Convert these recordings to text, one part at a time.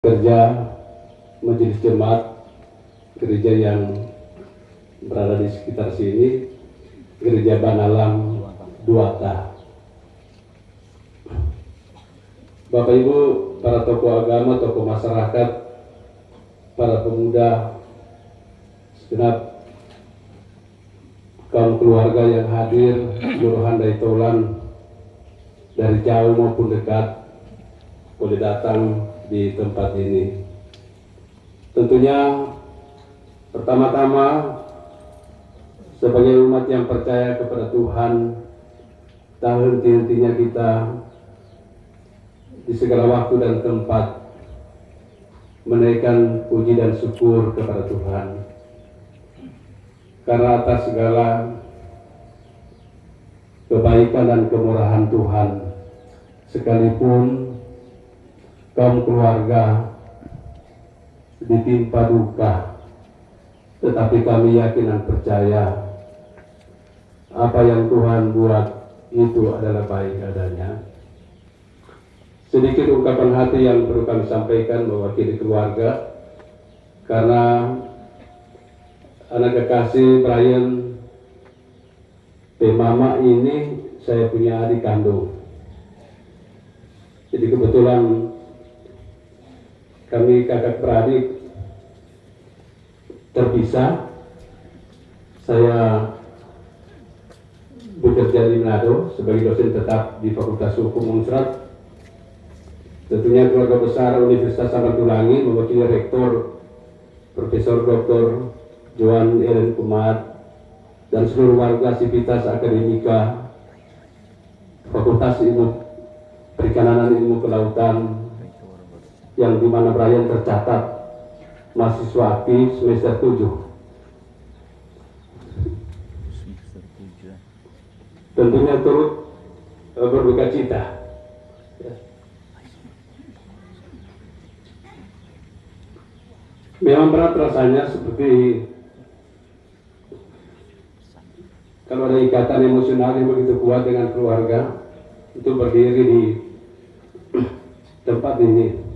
Kerja majelis jemaat gereja yang berada di sekitar sini, Gereja Banalam Duata. Bapak Ibu, para tokoh agama, tokoh masyarakat, para pemuda, segenap kaum keluarga yang hadir, seluruh handai tolan dari jauh maupun dekat boleh datang di tempat ini. Tentunya pertama-tama sebagai umat yang percaya kepada Tuhan, tak henti-hentinya kita di segala waktu dan tempat menaikkan puji dan syukur kepada Tuhan, karena atas segala kebaikan dan kemurahan Tuhan, sekalipun kaum keluarga ditimpa duka, tetapi kami yakin dan percaya apa yang Tuhan buat itu adalah baik adanya. Sedikit ungkapan hati yang perlu kami sampaikan mewakili keluarga, karena anak kekasih Brian P. Mama ini saya punya adik kandung. Jadi kebetulan kami kakak beradik terpisah. Saya bekerja di Manado sebagai dosen tetap di Fakultas Hukum Unsrat. Tentunya keluarga besar Universitas Samratulangi mewakili Rektor Profesor Dr. Johan Ellen Kumat dan seluruh warga Sivitas Akademika Fakultas Ilmu Perikanan dan Ilmu Kelautan, yang dimana Brian tercatat mahasiswa aktif semester 7. Tentunya turut berduka cita. Memang berat rasanya, seperti kalau ada ikatan emosional yang begitu kuat dengan keluarga itu berdiri di tempat ini.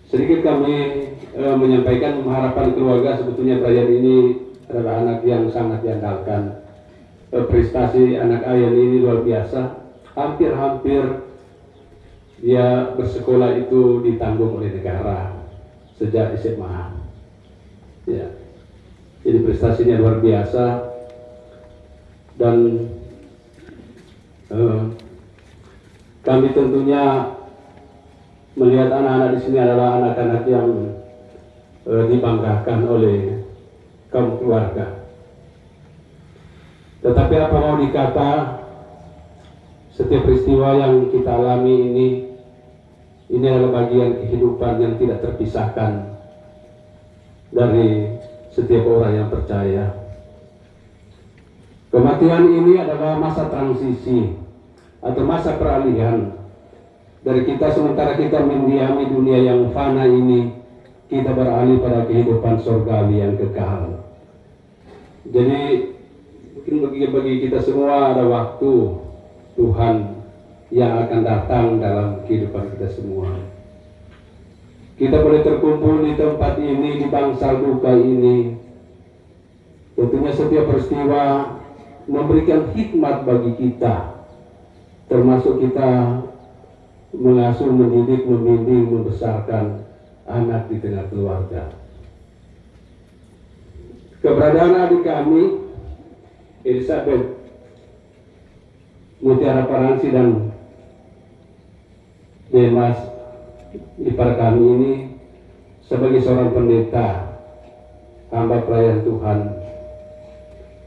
Sedikit kami menyampaikan harapan keluarga. Sebetulnya Brian ini adalah anak yang sangat diandalkan. Prestasi anak Ayan ini luar biasa. Hampir-hampir dia bersekolah itu ditanggung oleh negara sejak SMA. Ya, jadi prestasinya luar biasa. Dan kami tentunya melihat anak-anak di sini adalah anak-anak yang dibanggakan oleh kaum keluarga. Tetapi apa mau dikata, setiap peristiwa yang kita alami ini adalah bagian kehidupan yang tidak terpisahkan dari setiap orang yang percaya. Kematian ini adalah masa transisi atau masa peralihan dari kita. Sementara kita mendiami dunia yang fana ini, kita beralih pada kehidupan surgawi yang kekal. Jadi mungkin bagi kita semua ada waktu Tuhan yang akan datang dalam kehidupan kita semua. Kita boleh terkumpul di tempat ini, di bangsal duka ini. Tentunya setiap peristiwa memberikan hikmat bagi kita, termasuk kita mengasuh, mendidik, membimbing, membesarkan anak di tengah keluarga. Keberadaan adik kami Elizabeth Mutiara Paransi dan Demas ipar kami ini sebagai seorang pendeta, hamba pelayan Tuhan,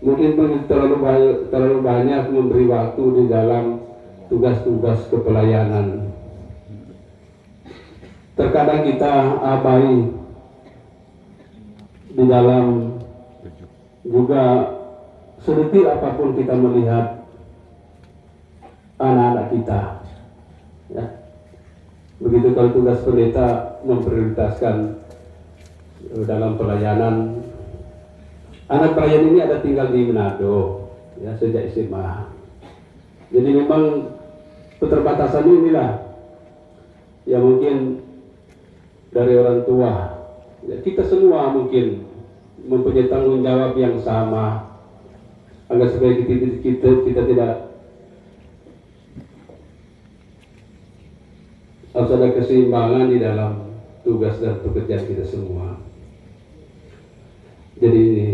mungkin terlalu banyak memberi waktu di dalam tugas-tugas kepelayanan. Terkadang kita abai di dalam juga sedetil apapun kita melihat anak-anak kita. Ya. Begitu kalau tugas pendeta memprioritaskan dalam pelayanan. Anak Brian ini ada tinggal di Manado ya sejak SMA. Jadi memang keterbatasan inilah yang mungkin dari orang tua. Ya, kita semua mungkin mempunyai tanggung jawab yang sama agar supaya kita tidak harus ada keseimbangan di dalam tugas dan pekerjaan kita semua. Jadi ini,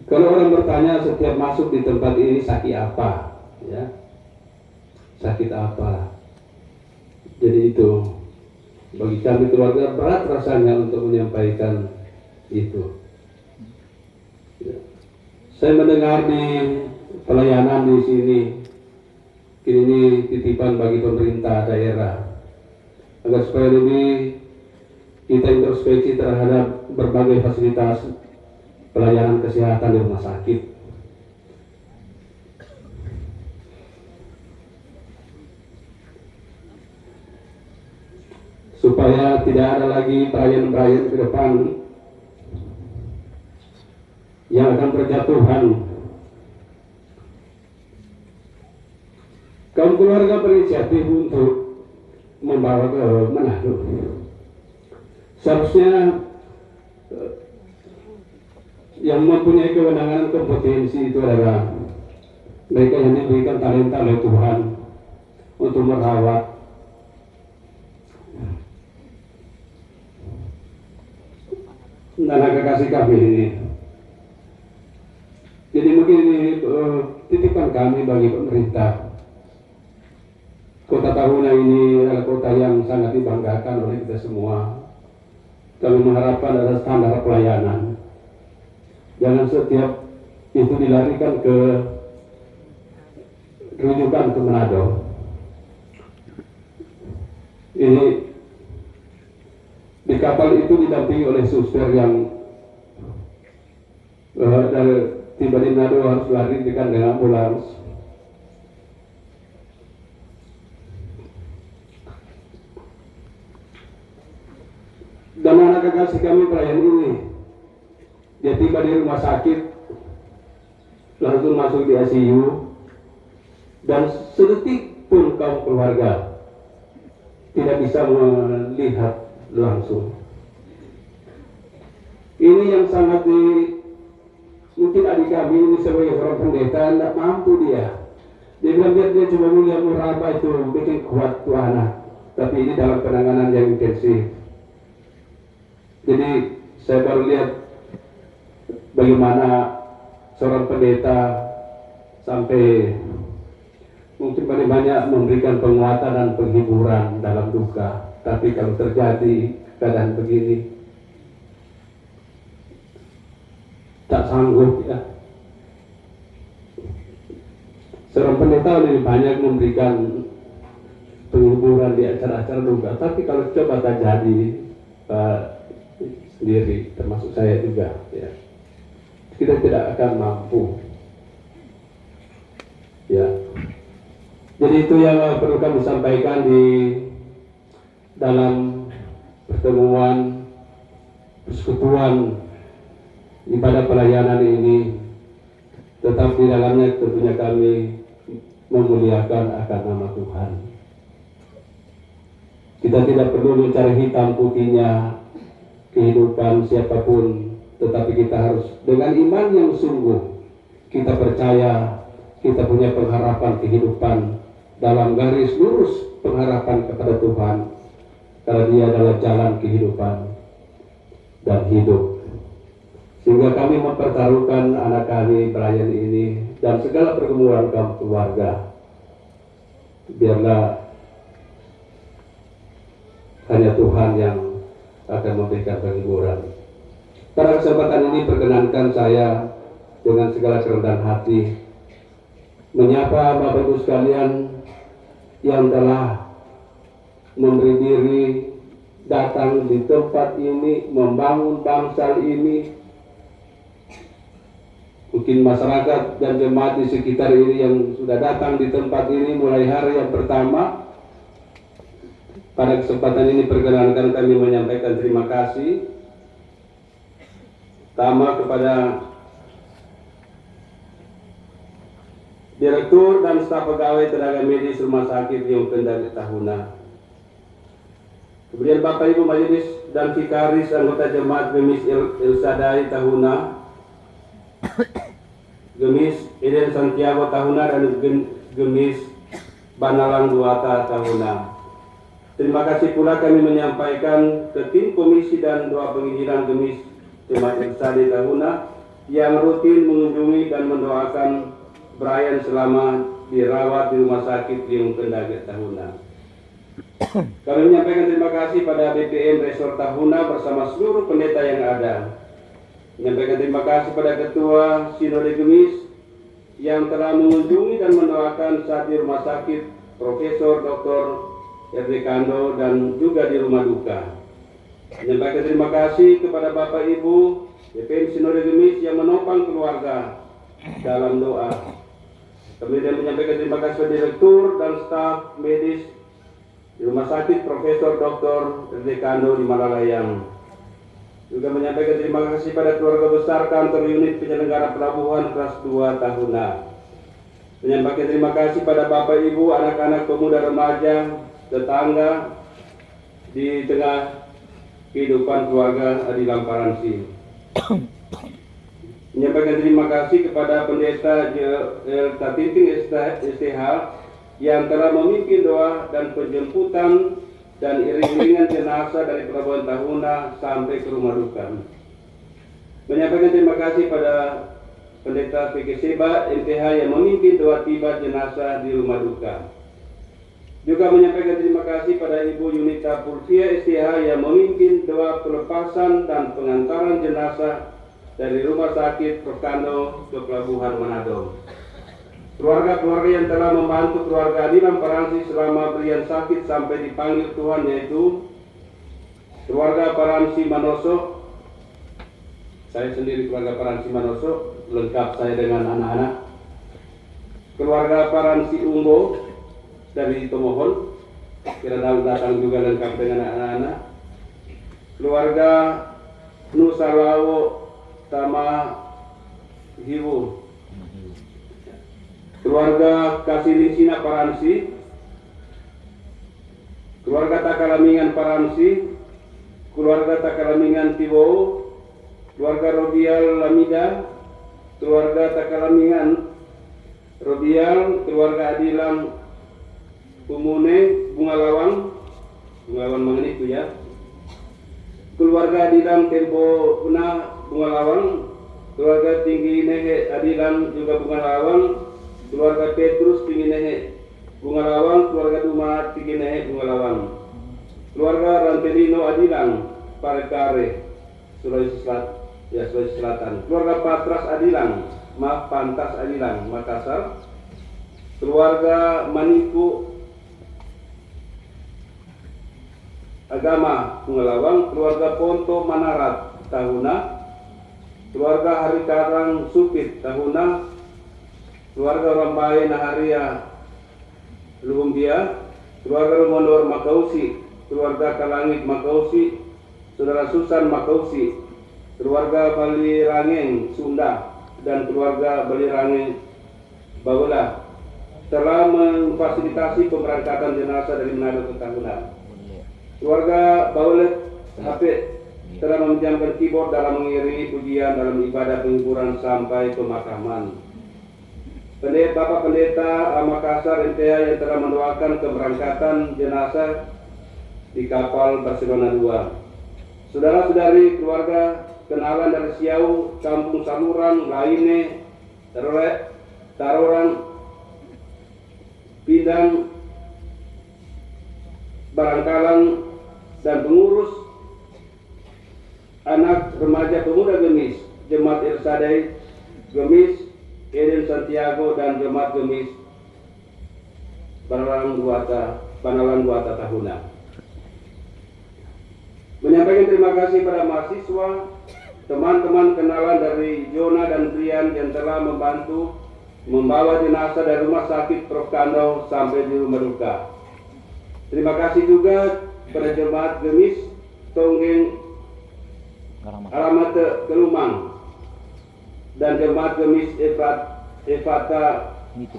kalau orang bertanya setiap masuk di tempat ini sakit apa, ya, sakit apa? Jadi itu bagi kami keluarga berat rasanya untuk menyampaikan itu. Ya. Saya mendengar di pelayanan di sini, ini titipan bagi pemerintah daerah agar supaya lebih kita introspeksi terhadap berbagai fasilitas pelayanan kesehatan di rumah sakit. Supaya tidak ada lagi perayaan-perayaan ke depan yang akan berjatuhan. Kaum keluarga berinisiatif untuk membawa ke Manado. Seharusnya yang mempunyai kewenangan kompetensi itu adalah mereka yang diberikan talenta oleh Tuhan untuk merawat tenaga kasih kami ini. Jadi mungkin ini titipan kami bagi pemerintah. Kota Tahuna ini adalah kota yang sangat dibanggakan oleh kita semua. Kami mengharapkan ada standar pelayanan. Jangan setiap itu dilarikan ke rujukan ke Manado. Ini di kapal itu didampingi oleh suster yang dari tiba di Manado harus lari dengan ambulans. Dan anak kekasih kami pelayan ini, dia tiba di rumah sakit, langsung masuk di ICU, dan sedetik pun kaum keluarga tidak bisa melihat langsung. Ini yang sangat mungkin adik kami ini sebagai seorang pendeta tidak mampu dia. Dia bilang dia cuma melihat meraba itu bikin kuat tuh anak, tapi ini dalam penanganan yang intensif. Jadi saya baru lihat bagaimana seorang pendeta sampai mungkin paling banyak memberikan penguatan dan penghiburan dalam duka. Tapi kalau terjadi keadaan begini, tak sanggup ya. Seorang pendeta lebih banyak memberikan penghiburan di acara-acara duka. Tapi kalau coba terjadi sendiri, termasuk saya juga, ya, kita tidak akan mampu. Ya, jadi itu yang perlu kami sampaikan di dalam pertemuan persekutuan ibadah pelayanan ini. Tetap di dalamnya tentunya kami memuliakan akan nama Tuhan. Kita tidak perlu mencari hitam putihnya kehidupan siapapun, tetapi kita harus dengan iman yang sungguh kita percaya kita punya pengharapan kehidupan dalam garis lurus pengharapan kepada Tuhan, karena Dia adalah jalan kehidupan dan hidup. Sehingga kami mempertaruhkan anak kami pelayan ini dan segala pergumulan kaum keluarga. Biarlah hanya Tuhan yang akan memberikan penghiburan. Pada kesempatan ini perkenankan saya dengan segala kerendahan hati menyapa Bapak Ibu sekalian yang telah memberi diri datang di tempat ini, membangun bangsal ini. Mungkin masyarakat dan jemaat di sekitar ini yang sudah datang di tempat ini mulai hari yang pertama. Pada kesempatan ini perkenankan kami menyampaikan terima kasih pertama kepada Direktur dan staf pegawai tenaga medis Rumah Sakit Yung Kendari Tahuna Kemudian Bapak Ibu Majelis dan Vikaris anggota Jemaat Gemis El Sadai Tahuna, Gemis Eden Santiago Tahuna, dan Gemis Banalang Duata Tahuna. Terima kasih pula kami menyampaikan ke tim komisi dan doa penginjilan Gemis Jemaat El Sadai Tahuna yang rutin mengunjungi dan mendoakan Brian selama dirawat di rumah sakit Liung Kendage Tahuna. Kami menyampaikan terima kasih pada BPM Resort Tahuna bersama seluruh pendeta yang ada. Menyampaikan terima kasih pada Ketua Sinode Gemis yang telah mengunjungi dan mendoakan saat di rumah sakit Profesor Dr. R.D. Kando dan juga di rumah duka. Menyampaikan terima kasih kepada Bapak Ibu BPM Sinode Gemis yang menopang keluarga dalam doa. Kemudian menyampaikan terima kasih kepada Direktur dan staf medis di Rumah Sakit Profesor Dr. R.D. Kando di Malalayang. Juga menyampaikan terima kasih pada keluarga besar kantor unit penyelenggara pelabuhan kelas 2 Tahuna. Menyampaikan terima kasih pada Bapak Ibu, anak-anak, pemuda, remaja, tetangga di tengah kehidupan keluarga di Lamparansi. Menyampaikan terima kasih kepada Pendeta Tatinting STH yang telah memimpin doa dan penjemputan dan iring-iringan jenazah dari Pelabuhan Tahuna sampai ke rumah duka. Menyampaikan terima kasih pada Pendeta PK Seba MTH yang memimpin doa tiba jenazah di rumah duka. Juga menyampaikan terima kasih pada Ibu Yunita Purvia STH yang memimpin doa pelepasan dan pengantaran jenazah dari Rumah Sakit Profkando ke Pelabuhan Manado. Keluarga-keluarga yang telah membantu keluarga di Lamparansi selama beliau sakit sampai dipanggil Tuhan, yaitu keluarga Paransi Manoso. Saya sendiri keluarga Paransi Manoso, lengkap saya dengan anak-anak. Keluarga Paransi Umbo dari Tomohon, kira datang juga lengkap dengan anak-anak. Keluarga Nusa Lawo sama Hiwu. Keluarga Kasilinsina Paransi, keluarga Takalamingan Paransi, keluarga Takalamingan Tiwo, keluarga Robial Lamida, keluarga Takalamingan Robial, keluarga Adilang Umune Bungalawang mengenai itu ya, keluarga Adilang Tempo Una Bungalawang, keluarga Tinggi Nehe Adilang juga Bungalawang, keluarga Petrus Tinggi Nehe Bungalawang, keluarga Duma Tinggi Nehe Bungalawang, keluarga Rantelino Adilang Parekare Sulawesi Selatan, keluarga Pantas Adilang Makassar, keluarga Maniku Agama Bungalawang, keluarga Ponto Manarat Tahuna, keluarga Harikarang Supit Tahuna, keluarga Rambai Naharia Luhumbia, keluarga Romondor Makausi, keluarga Kalangit Makausi, saudara Susan Makausi, keluarga Bali Rangeng Sunda, dan keluarga Bali Rangeng Bawela telah memfasilitasi pemberangkatan jenazah dari Manado ke Tahuna. Keluarga Bawela HP telah meminjamkan keyboard dalam mengiringi pujian dalam ibadah penghiburan sampai pemakaman. Bapak Pendeta Makassar NTA yang telah mendoakan keberangkatan jenazah di kapal Barcelona 2. Saudara-saudari keluarga kenalan dari Siau, Kampung Saluran, Laine, Taroran, Pindang, Barangkalang, dan pengurus anak remaja pemuda Gemis, Jemaat El Sadai Gemis, Eden Santiago, dan Jemaat Gemis Banalang Duata Tahuna. Menyampaikan terima kasih pada mahasiswa, teman-teman kenalan dari Jona dan Brian yang telah membantu membawa jenazah dari Rumah Sakit Prof. Kando sampai di rumah duka. Terima kasih juga pada Jemaat Gemis Tonggeng Alamat Kelumang dan Jemaat Gemis Efata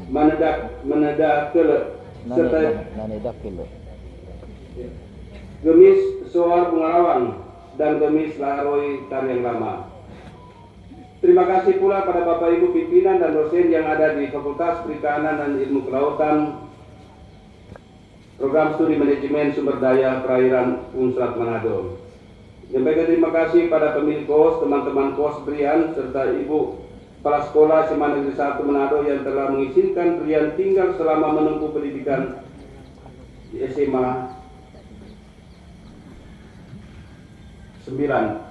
Manedak Kele serta Gemis Soar Bungarawan, dan Gemis Laharoi Tariang Lama. Terima kasih pula pada Bapak Ibu pimpinan dan dosen yang ada di Fakultas Perikanan dan Ilmu Kelautan, Program Studi Manajemen Sumber Daya Perairan Unsrat Manado. Menyampaikan terima kasih pada pemilik kos, teman-teman kos Brian, serta Ibu Kepala Sekolah SMA Negeri 1 Manado yang telah mengizinkan Brian tinggal selama menempuh pendidikan di SMA 9.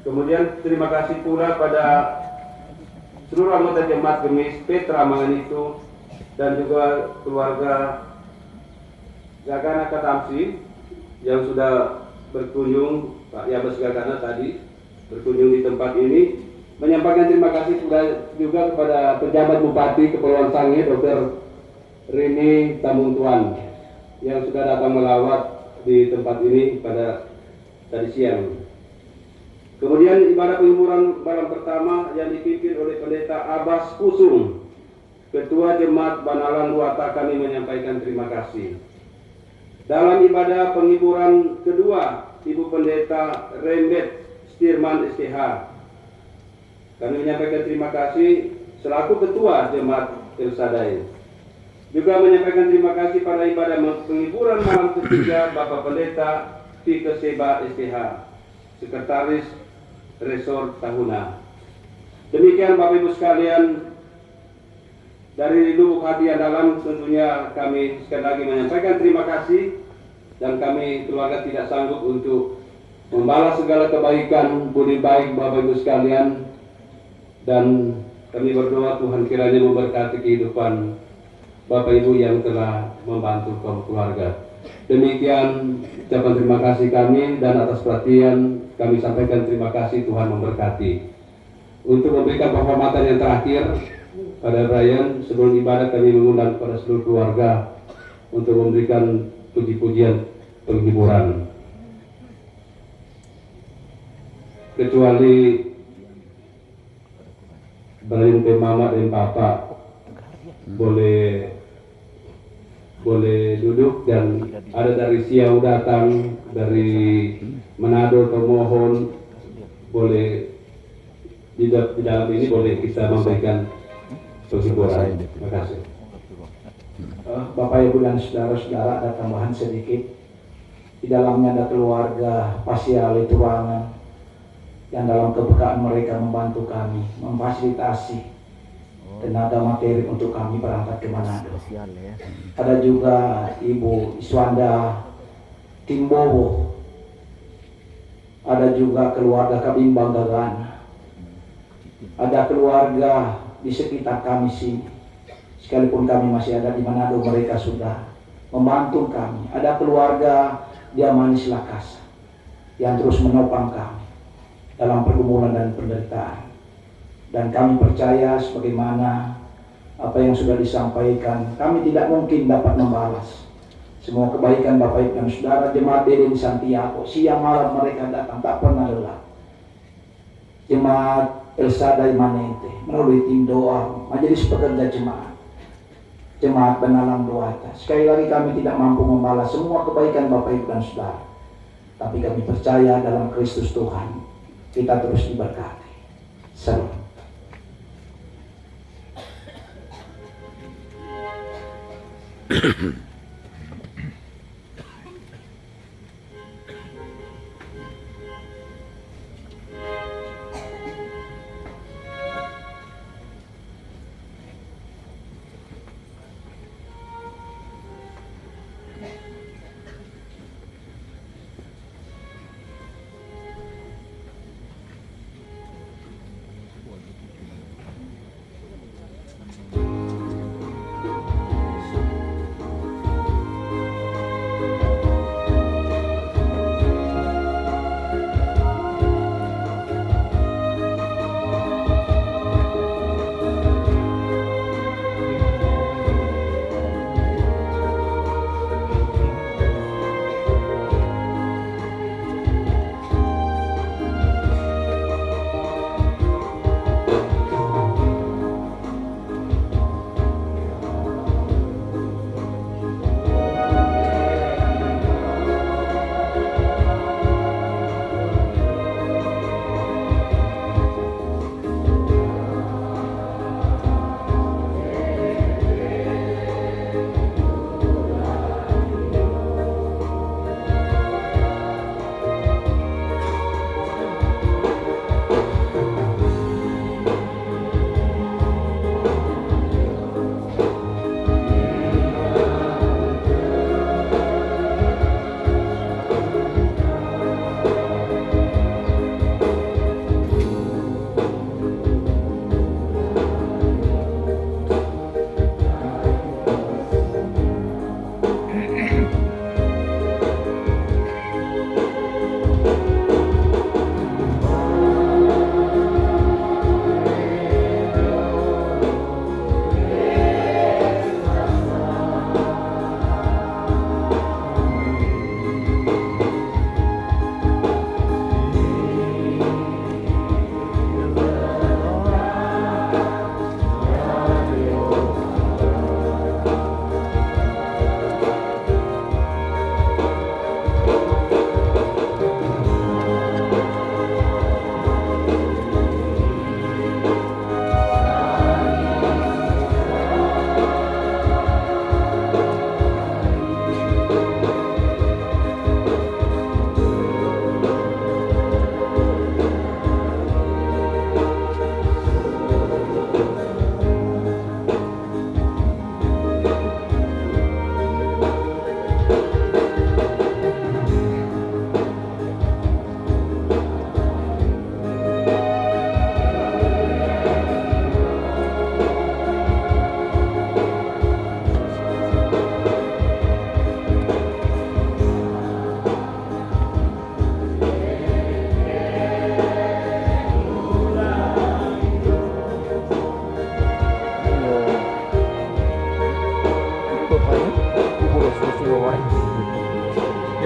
Kemudian terima kasih pula pada seluruh anggota Jemaat Gemis Petra Manganitu dan juga keluarga Gagana Katamsi yang sudah berkunjung, Pak Yabes Gagana tadi berkunjung di tempat ini. Menyampaikan terima kasih juga kepada pejabat Bupati Kepulauan Sangihe Dr. Rini Tamungtuan yang sudah datang melawat di tempat ini pada tadi siang. Kemudian ibadah penghiburan malam pertama yang dipimpin oleh Pendeta Abbas Pusung, Ketua Jemaat Banalan Luata, kami menyampaikan terima kasih. Dalam ibadah penghiburan kedua, Ibu Pendeta Rembet Stirman STH, kami menyampaikan terima kasih selaku Ketua Jemaat El Sadai. Juga menyampaikan terima kasih pada ibadah penghiburan malam ketiga Bapak Pendeta Vike Seba STH, Sekretaris Resort Tahuna. Demikian Bapak Ibu sekalian, dari lubuk hati yang dalam tentunya kami sekali lagi menyampaikan terima kasih, dan kami keluarga tidak sanggup untuk membalas segala kebaikan budi baik Bapak Ibu sekalian, dan kami berdoa Tuhan kiranya memberkati kehidupan Bapak Ibu yang telah membantu kaum keluarga. Demikian ucapan terima kasih kami, dan atas perhatian kami sampaikan terima kasih, Tuhan memberkati. Untuk memberikan penghormatan yang terakhir pada Brian, sebelum ibadah kami mengundang kepada seluruh keluarga untuk memberikan puji-pujian penghiburan. Kecuali Brian ke Mama dan Papa boleh duduk, dan ada dari Siau datang, dari Manado termohon boleh di dalam ini boleh kita memberikan penghiburan. Terima kasih. Bapak Ibu dan saudara-saudara, ada tambahan sedikit. Di dalamnya ada keluarga Pasiale Turangan yang dalam kepekaan mereka membantu kami, memfasilitasi tenaga materi untuk kami berangkat ke Manado. Ada juga Ibu Iswanda Timbowo, ada juga keluarga Kabimbang Gagana, ada keluarga di sekitar kami sini. Sekalipun kami masih ada di Manado, mereka sudah membantu kami. Ada keluarga Diamanis Lakasa yang terus menopang kami dalam pergumulan dan penderitaan. Dan kami percaya sebagaimana apa yang sudah disampaikan, kami tidak mungkin dapat membalas semua kebaikan Bapak Ibu dan Saudara. Jemaat Deden Santiago, siang malam mereka datang, tak pernah lelah. Jemaat El Sadai Manente melalui tim doa, majelis pekerja jemaat, Jemaat Benalang Luata. Sekali lagi kami tidak mampu membalas semua kebaikan Bapak Ibu dan Saudara, tapi kami percaya dalam Kristus Tuhan kita terus diberkati. Salam.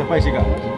tercapai sih Kak?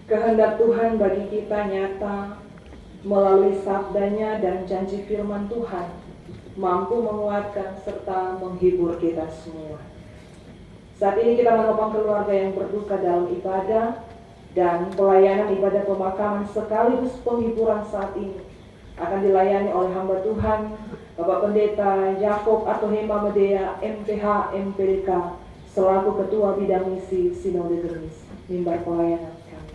Kehendak Tuhan bagi kita nyata melalui sabdanya dan janji firman Tuhan, mampu menguatkan serta menghibur kita semua. Saat ini kita menopang keluarga yang berduka dalam ibadah dan pelayanan ibadah pemakaman sekaligus penghiburan saat ini akan dilayani oleh hamba Tuhan Bapak Pendeta Yakob atau Hema Medea MPH MPDK selaku Ketua Bidang Misi Sinode Genis. Mimbar pelayanan kami.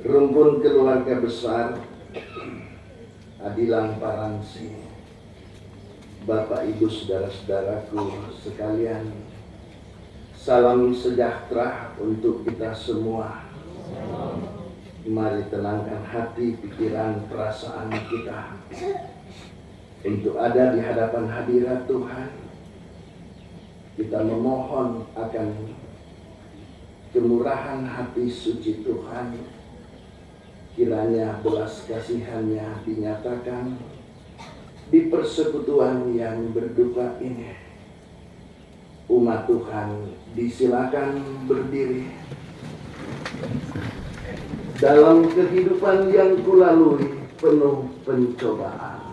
Rumpun keluarga besar Adilang Parangsi, Bapak Ibu saudara-saudaraku sekalian, salam sejahtera untuk kita semua. Mari tenangkan hati, pikiran, perasaan kita untuk ada di hadapan hadirat Tuhan. Kita memohon akan kemurahan hati suci Tuhan. Kiranya belas kasihannya dinyatakan di persekutuan yang berduka ini. Umat Tuhan disilakan berdiri. Dalam kehidupan yang kulalui penuh pencobaan,